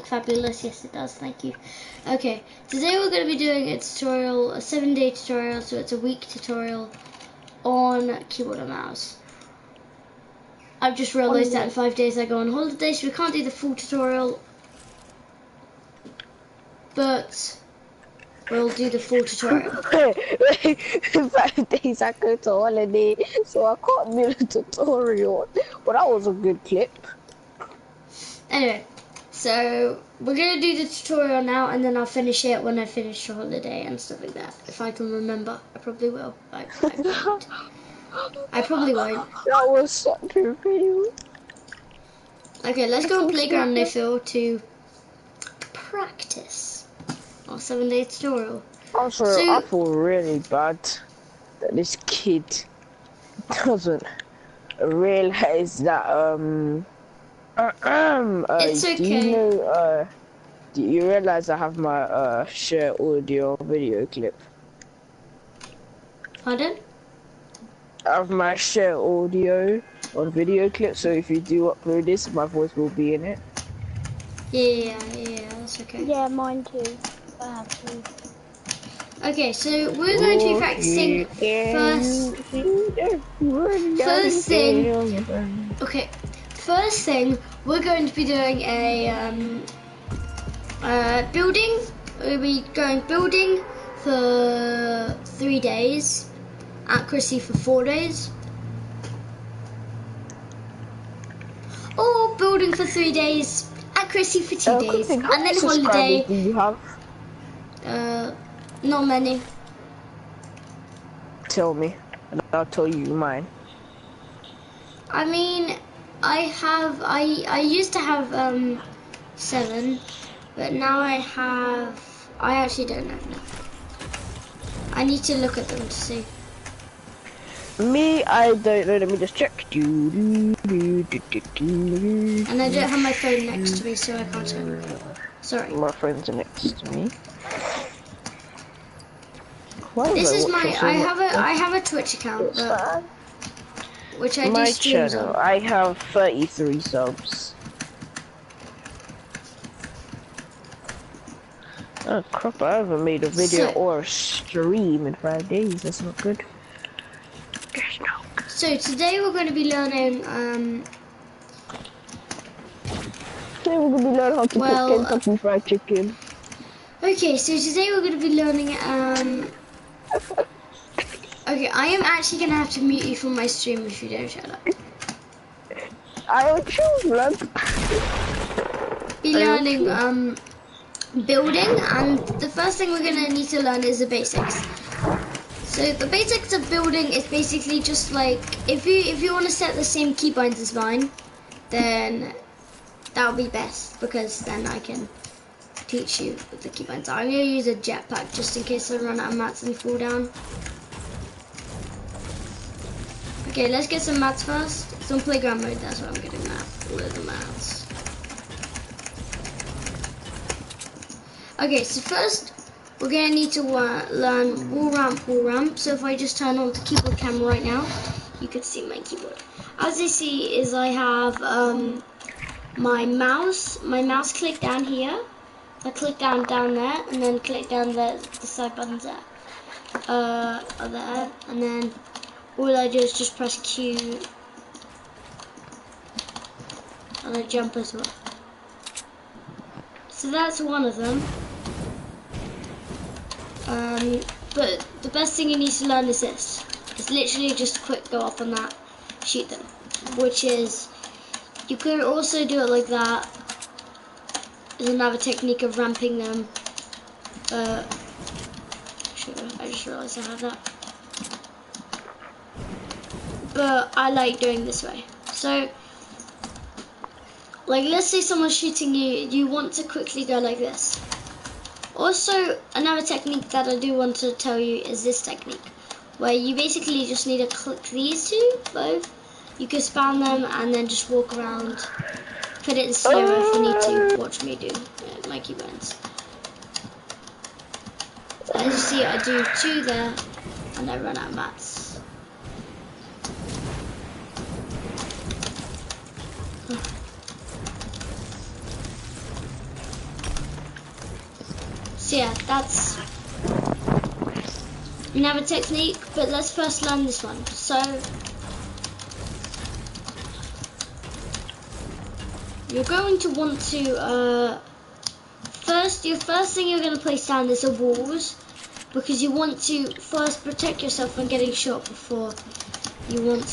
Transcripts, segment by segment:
look fabulous? Yes, it does. Thank you. Okay, today we're going to be doing a tutorial, a 7-day tutorial, so it's a week tutorial on keyboard and mouse. I've just realised that in 5 days I go on holiday, so we can't do the full tutorial, but we'll do the full tutorial. 5 days I go to holiday, so I can't do the tutorial. But that was a good clip. Anyway, so we're going to do the tutorial now, and then I'll finish it when I finish the holiday and stuff like that. If I can remember. I probably will. I probably won't. That was such a video. Okay, let's go on Playground No Fill to practice our 7-day tutorial. Also, So, I feel really bad that this kid doesn't realize that it's okay. Do you know do you realize I have my share audio video clip? Pardon? I have my share audio on video clip, so if you do upload this, my voice will be in it. Yeah, that's okay. Yeah, mine too. I have to. Okay, so we're going to be practicing first thing. Okay, first thing we're going to be doing a building. We'll be going building for 3 days, accuracy for 4 days. Or building for 3 days, accuracy for 2 days, and then holiday. Do you have? Not many. Tell me, and I'll tell you mine. I mean, I used to have 7, but now I actually don't know. I need to look at them to see. Me, I don't know. Let me just check. And I don't have my phone next to me, so I can't tell you. Sorry. My friends are next to me. This is my. I have a Twitch account, but, which I do streams on. I have 33 subs. Oh crap! I haven't made a video or a stream in 5 days. That's not good. So today we're going to be learning. Today we're going to be learning how to cook Kentucky Fried Chicken. Okay, so today we're going to be learning. Okay, I am actually going to have to mute you from my stream if you don't shut up. I will choose, blood. Be learning building, and the first thing we're going to need to learn is the basics. So the basics of building is basically just like if you want to set the same keybinds as mine, then that would be best, because then I can teach you with the keybinds. I'm going to use a jetpack just in case I run out of mats and fall down. Okay, let's get some mats first. It's on playground mode, that's what I'm getting at. All of the mats. Okay, so first we're going to need to learn wall ramp. So if I just turn on the keyboard camera right now, you can see my keyboard. As you see is I have my mouse click down here. I click down there, and then click down there, the side buttons there. Are there, and then all I do is just press Q, and I jump as well. So that's one of them. But the best thing you need to learn is this. It's literally just a quick go up on that, shoot them. Which is, you could also do it like that. There's another technique of ramping them. I just realised I have that. But I like doing this way. So, like let's say someone's shooting you, you want to quickly go like this. Also, another technique that I do want to tell you is this technique, where you basically just need to click these two, both. You can spam them and then just walk around. Put it in slow if you need to. Watch me do my keybinds. So as you see, I do 2 there, and I run out of mats. So yeah, that's another technique, but let's first learn this one. So you're going to want to your first thing you're going to place down is the walls, because you want to first protect yourself from getting shot before you want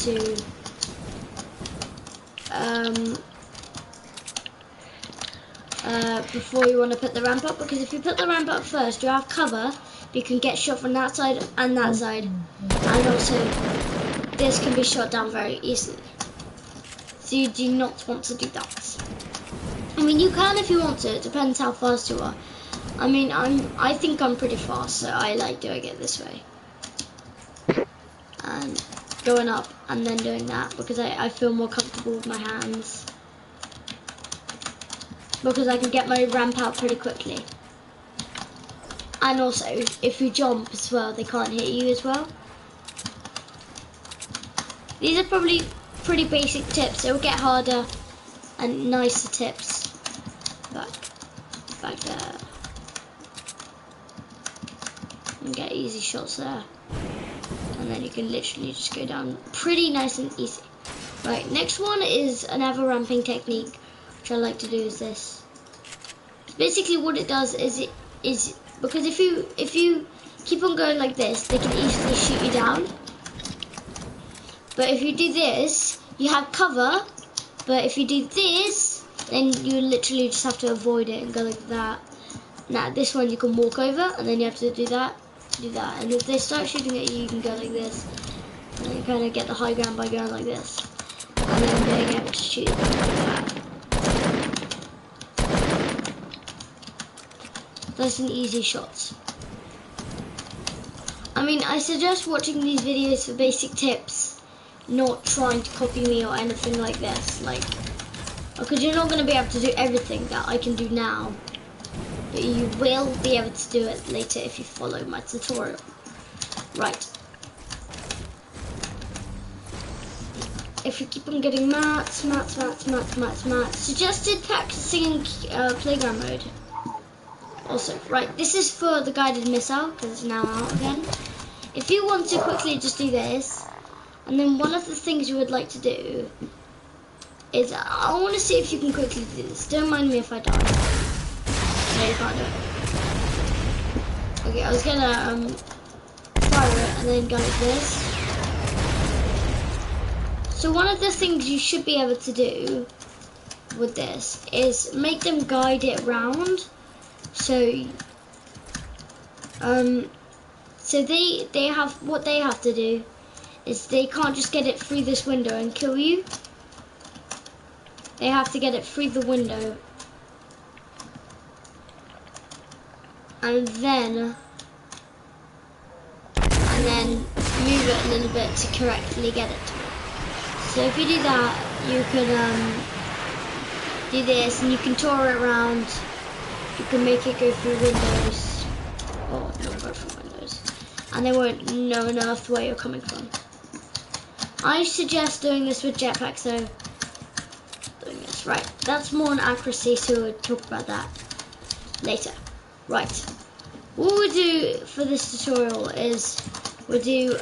to put the ramp up, because if you put the ramp up first, you have cover. You can get shot from that side and that side, and also this can be shot down very easily. So you do not want to do that. I mean, you can if you want to. It depends how fast you are. I mean, I think I'm pretty fast, so I like doing it this way. And going up and then doing that, because I feel more comfortable with my hands. Because I can get my ramp out pretty quickly. And also, if you jump as well, they can't hit you as well. These are probably pretty basic tips. It will get harder and nicer tips. Back there. And get easy shots there. And then you can literally just go down pretty nice and easy. Right, next one is another ramping technique, which I like to do is this. Basically what it does is because if you keep on going like this, they can easily shoot you down. But if you do this, you have cover. But if you do this, then you literally just have to avoid it and go like that. Now this one you can walk over, and then you have to do that. And if they start shooting at you, you can go like this. And then you kind of get the high ground by going like this. And then being able to shoot like that. That's an easy shot. I mean, I suggest watching these videos for basic tips, not trying to copy me or anything like this. Because you're not going to be able to do everything that I can do now. But you will be able to do it later if you follow my tutorial. Right. If you keep on getting mats, suggested practicing in playground mode. Also, right, this is for the guided missile, because it's now out again. If you want to quickly just do this, and then one of the things you would like to do is, I want to see if you can quickly do this. Don't mind me if I die. No, you can't do it. Okay, I was gonna fire it and then go like this. So one of the things you should be able to do with this is make them guide it round. So they have, what they have to do is they can't just get it through this window and kill you. They have to get it through the window. And then move it a little bit to correctly get it. So if you do that, you can do this, and you can tour it around. You can make it go through windows, or not go through windows, and they won't know enough where you're coming from. I suggest doing this with jetpacks though. Doing this, right? That's more on accuracy, so we'll talk about that later. Right. What we'll do for this tutorial is we'll do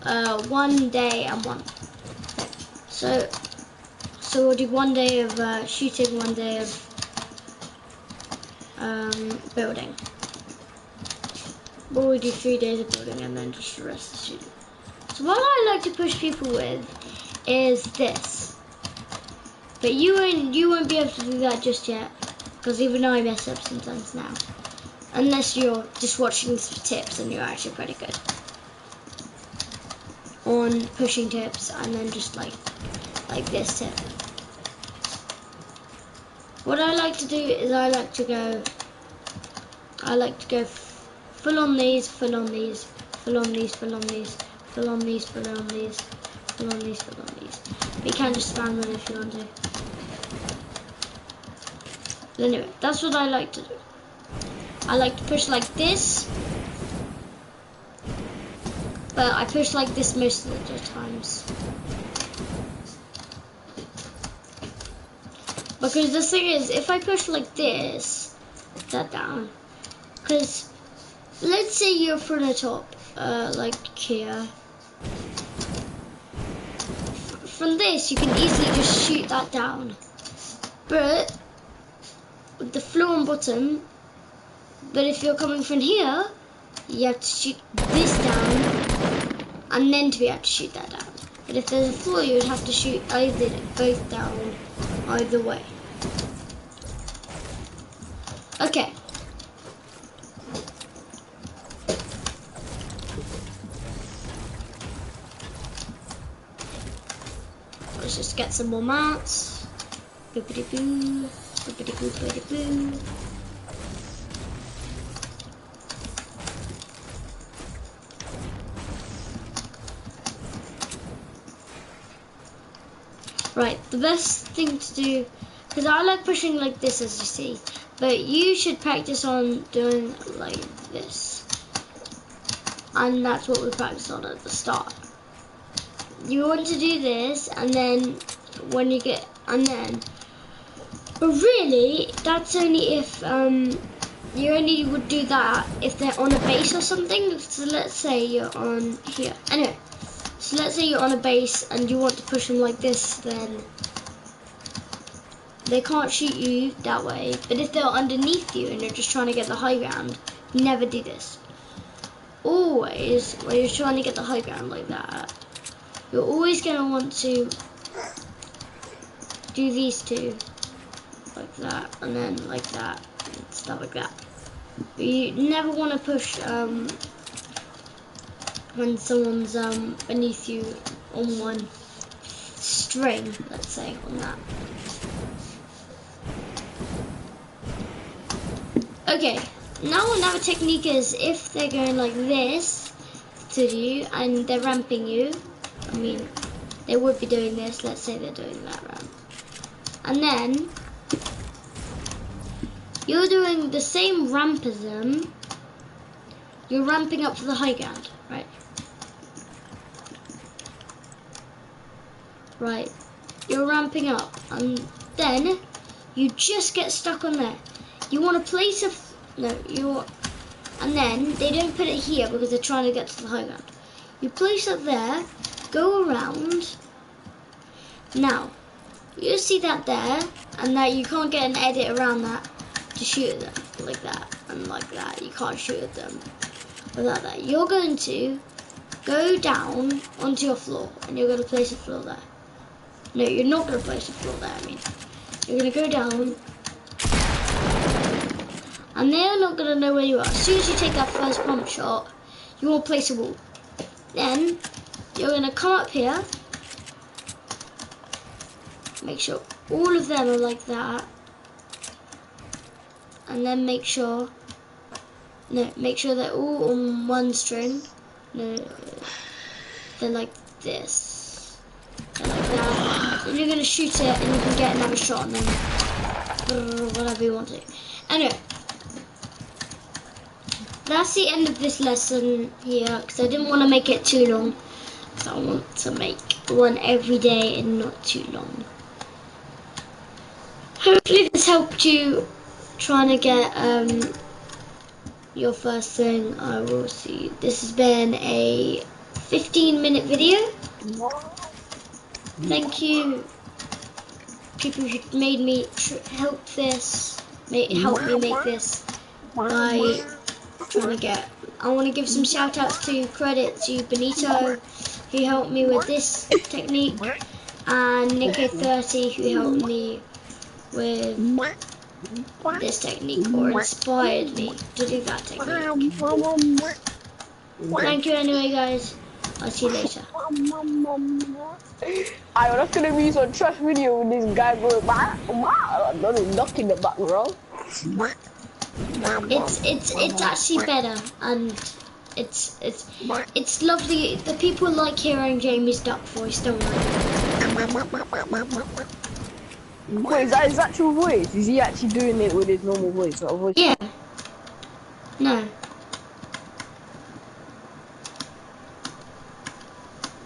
1 day and one. So we'll do 1 day of shooting, 1 day of building. Or we do 3 days of building and then just the rest of shooting. So what I like to push people with is this. But you won't be able to do that just yet, because even I mess up sometimes now. Unless you're just watching tips and you're actually pretty good on pushing tips, and then just like this tip. What I like to do is I like to go full on these, full on these, full on these, full on these, full on these, full on these, full on these, full on these. But you can just spam them if you want to. But anyway, that's what I like to do. I like to push like this, but I push like this most of the times. Because the thing is, if I push like this, that down. Because let's say you're from the top, like here. From this, you can easily just shoot that down. But with the floor and bottom, but if you're coming from here, you have to shoot this down, and then to be able to shoot that down. But if there's a floor, you would have to shoot either both down, either way. Okay. Let's just get some more mats. Boopity boo, boopity boo, boopity boo. Right, the best thing to do, because I like pushing like this as you see, but you should practice on doing like this. And that's what we practiced on at the start. You want to do this, and then when you get, and then, but really, that's only if, you only would do that if they're on a base or something. So let's say you're on here. Anyway. So let's say you're on a base and you want to push them like this, then they can't shoot you that way. But if they're underneath you and you're just trying to get the high ground, never do this. Always, when you're trying to get the high ground like that, you're always going to want to do these two, like that, and then like that, and stuff like that. But you never want to push when someone's beneath you on one string, let's say, on that. Okay, now another technique is if they're going like this to you and they're ramping you, I mean, they would be doing this, let's say they're doing that ramp. And then, you're doing the same ramp as them, you're ramping up to the high ground, right? Right, you're ramping up, and then you just get stuck on there. You want to place and then they don't put it here because they're trying to get to the high ground. You place it there, go around. Now, you see that there, and that you can't get an edit around that to shoot at them, like that, and like that. You can't shoot at them without that. You're going to go down onto your floor, and you're going to place a floor there. No, you're not going to place a floor there, I mean. You're going to go down, and they're not going to know where you are. As soon as you take that first pump shot, you will place a wall. Then, you're going to come up here, make sure all of them are like that, and then make sure they're all on one string. No, they're like this. They're like that. And you're going to shoot it, and you can get another shot on them. Whatever you want to. Anyway, that's the end of this lesson here, because I didn't want to make it too long. Because I want to make one every day and not too long. Hopefully this helped you trying to get your first thing. I will see you. This has been a 15-minute video. Thank you, people who made me help me make this by trying to get. I want to give some shout outs to credit to Benito, who helped me with this technique, and Nico30, who helped me with this technique, or inspired me to do that technique. Thank you anyway, guys. I'll see you later. I was gonna be some trash video with this guy going knock in the background. It's actually better, and it's lovely. The people like hearing Jamie's duck voice, don't worry. Wait, is that his actual voice? Is he actually doing it with his normal voice? Yeah. No.